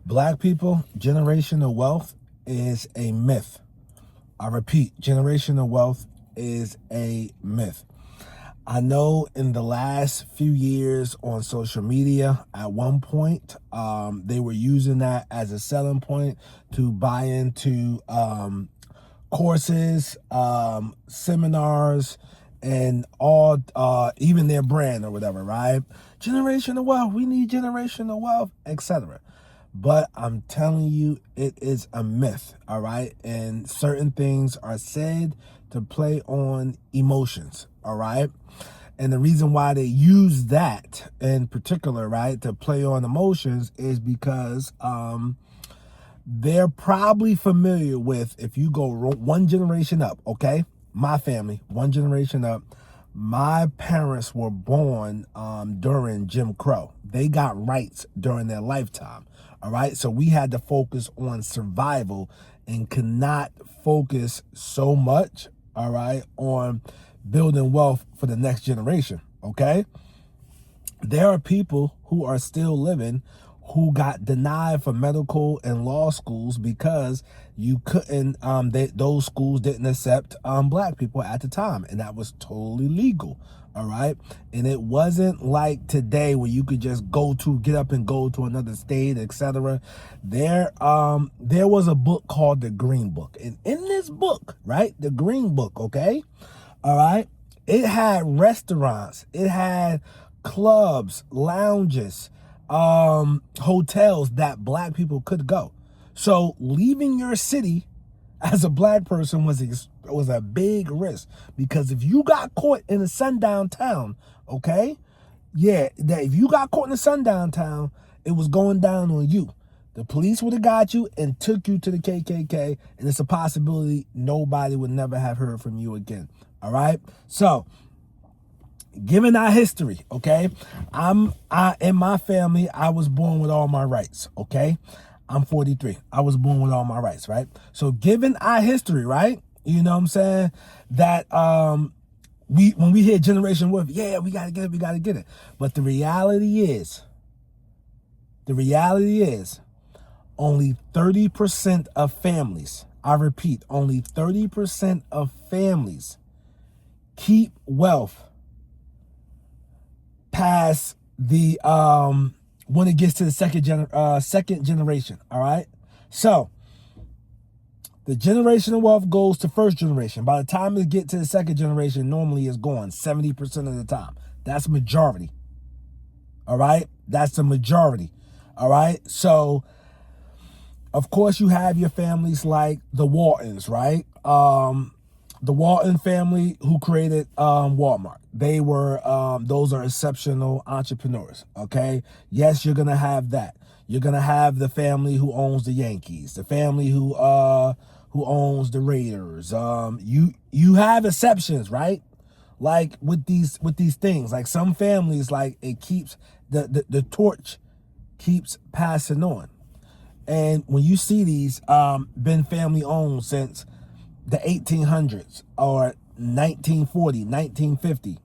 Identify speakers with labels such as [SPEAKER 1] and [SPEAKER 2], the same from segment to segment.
[SPEAKER 1] Black people, generational wealth is a myth. I repeat, generational wealth is a myth. I know in the last few years on social media, at one point, they were using that as a selling point to buy into courses, seminars, and all, even their brand or whatever, right? Generational wealth, we need generational wealth, etc. But I'm telling you, it is a myth, all right? And certain things are said to play on emotions, all right? And the reason why they use that in particular, right, to play on emotions is because they're probably familiar with, if you go one generation up, okay? My family, one generation up, my parents were born during Jim Crow. They got rights during their lifetime, all right? So we had to focus on survival and could not focus so much, all right, on building wealth for the next generation, okay? There are people who are still living who got denied for medical and law schools because you couldn't, those schools didn't accept black people at the time, and that was totally legal, all right? And it wasn't like today where you could just get up and go to another state, etc. There was a book called The Green Book, and in this book, right, The Green Book, okay, all right, it had restaurants, it had clubs, lounges, hotels that black people could go. So leaving your city as a black person was a big risk, because if you got caught in a sundown town, okay, that if you got caught in a sundown town, it was going down on you. The police would have got you and took you to the KKK, and it's a possibility nobody would never have heard from you again. All right. So, given our history, okay, in my family, I was born with all my rights. Okay, I'm 43. I was born with all my rights, right? So, given our history, right, you know what I'm saying, that when we hear generation wealth, yeah, we gotta get it. But the reality is, only 30% of families, I repeat, only 30% of families keep wealth past the when it gets to the second generation. All right, so the generational wealth goes to first generation. By the time it get to the second generation, normally it's gone 70% of the time. That's majority. All right, that's the majority. All right, so of course you have your families like the Waltons, right? The Walton family who created Walmart. They were, those are exceptional entrepreneurs, okay? Yes, you're going to have that. You're going to have the family who owns the Yankees, the family who owns the Raiders. You have exceptions, right? Like with these things, like some families, like it keeps, the torch keeps passing on. And when you see these, been family owned since the 1800s or 1940, 1950.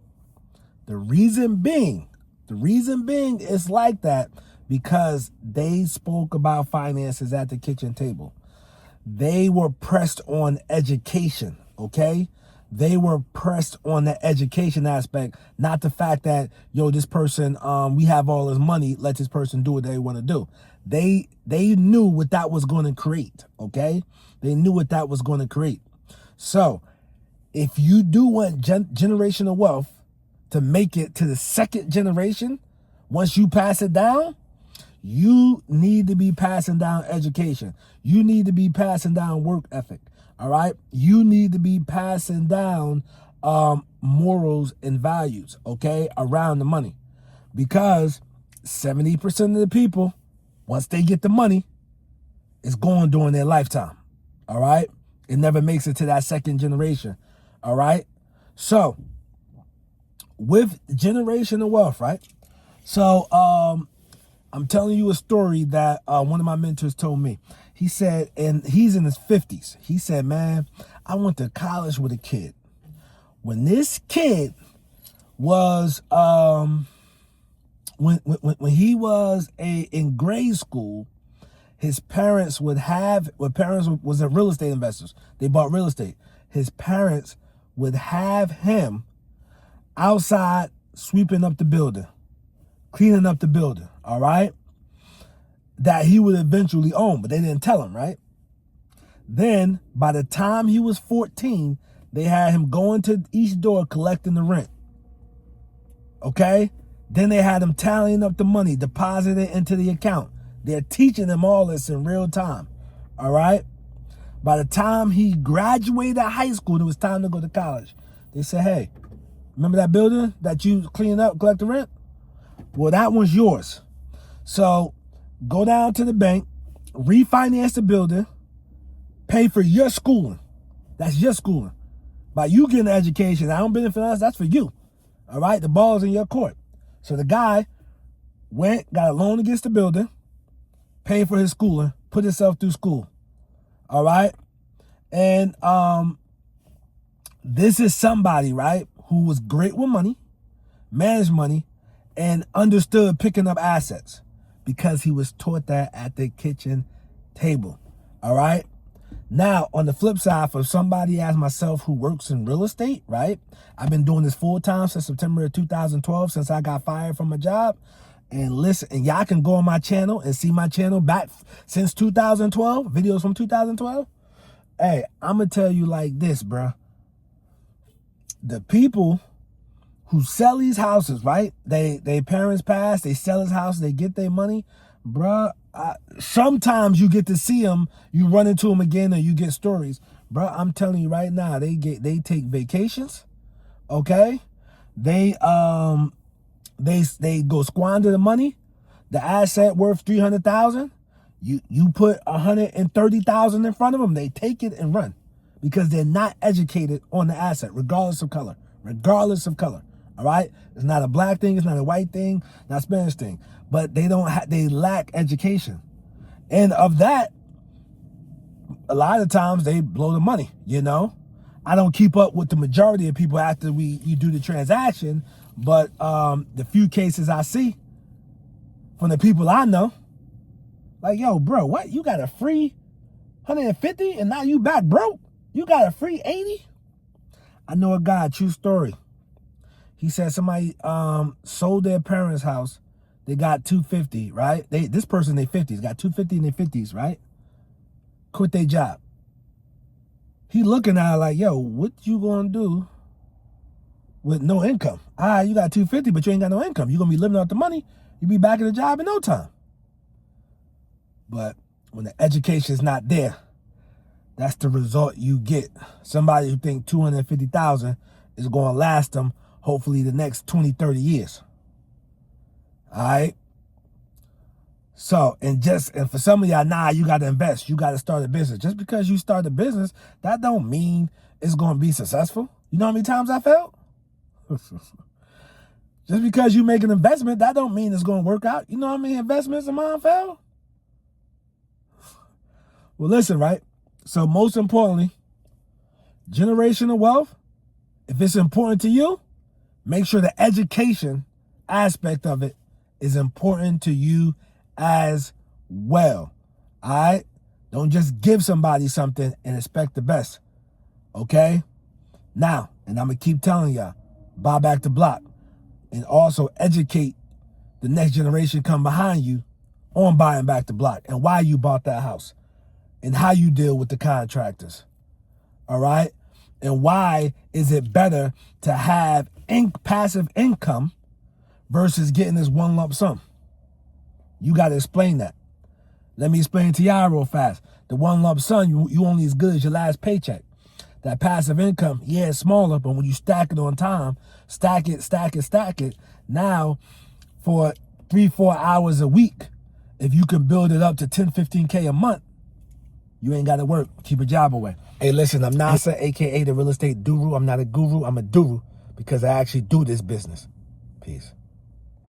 [SPEAKER 1] The reason being it's like that because they spoke about finances at the kitchen table. They were pressed on education, okay? They were pressed on the education aspect, not the fact that, this person, we have all this money, let this person do what they want to do. They knew what that was going to create, okay? They knew what that was going to create. So, if you do want generational wealth to make it to the second generation, once you pass it down, you need to be passing down education. You need to be passing down work ethic, all right? You need to be passing down morals and values, okay, around the money. Because 70% of the people, once they get the money, it's gone during their lifetime, all right? It never makes it to that second generation, all right? So, with generational wealth, right? So, I'm telling you a story that one of my mentors told me. He said, and he's in his 50s. He said, man, I went to college with a kid. When this kid was, when he was in grade school, his parents would have, well, parents was a real estate investors. They bought real estate. His parents would have him outside sweeping up the building, cleaning up the building, all right? That he would eventually own, but they didn't tell him, right? Then, by the time he was 14, they had him going to each door collecting the rent. Okay? Then they had him tallying up the money, depositing it into the account. They're teaching him all this in real time. All right? By the time he graduated high school and it was time to go to college, they said, hey, remember that building that you cleaned up, collect the rent? Well, that one's yours. So go down to the bank, refinance the building, pay for your schooling. That's your schooling. By you getting an education, I don't benefit us, that's for you. All right? The ball's in your court. So the guy went, got a loan against the building, paid for his schooling, put himself through school. All right? And this is somebody, right, who was great with money, managed money, and understood picking up assets because he was taught that at the kitchen table. All right? Now, on the flip side, for somebody as myself who works in real estate, right? I've been doing this full time since September of 2012, since I got fired from my job. And listen, and y'all can go on my channel and see my channel back since 2012, videos from 2012. Hey, I'm going to tell you like this, bruh. The people who sell these houses, right? They parents pass, they sell his house, they get their money, bruh. Sometimes you get to see them, you run into them again, or you get stories, bro. I'm telling you right now, they take vacations, okay? They go squander the money. The asset worth $300,000. You put $130,000 in front of them, they take it and run because they're not educated on the asset, regardless of color. Regardless of color, all right? It's not a black thing, it's not a white thing, not a Spanish thing. But they lack education. And of that, a lot of times they blow the money, you know? I don't keep up with the majority of people after you do the transaction, but the few cases I see from the people I know, like, yo, bro, what? You got a free 150 and now you back broke? You got a free 80? I know a guy, true story. He said somebody sold their parents' house. They got $250, right? This person in their 50s, got $250 in their 50s, right? Quit their job. He looking at her like, yo, what you gonna do with no income? You got $250, but you ain't got no income. You gonna be living off the money. You be back at the job in no time. But when the education is not there, that's the result you get. Somebody who think $250,000 is gonna last them hopefully the next 20, 30 years. All right. So, and for some of y'all, you got to invest. You got to start a business. Just because you start a business, that don't mean it's going to be successful. You know how many times I failed? Just because you make an investment, that don't mean it's going to work out. You know how many investments of mine failed? Well, listen, right? So most importantly, generational wealth, if it's important to you, make sure the education aspect of it is important to you as well. All right? Don't just give somebody something and expect the best. Okay? Now, and I'm going to keep telling y'all, buy back the block and also educate the next generation come behind you on buying back the block and why you bought that house and how you deal with the contractors. All right? And why is it better to have passive income versus getting this one lump sum? You got to explain that. Let me explain to y'all real fast. The one lump sum, you only as good as your last paycheck. That passive income, yeah, it's smaller, but when you stack it on time, stack it, now for 3-4 hours a week, if you can build it up to 10, 15K a month, you ain't got to work. Keep a job away. Hey, listen, I'm Nasa, a.k.a. the real estate guru. I'm not a guru, I'm a duru because I actually do this business. Peace.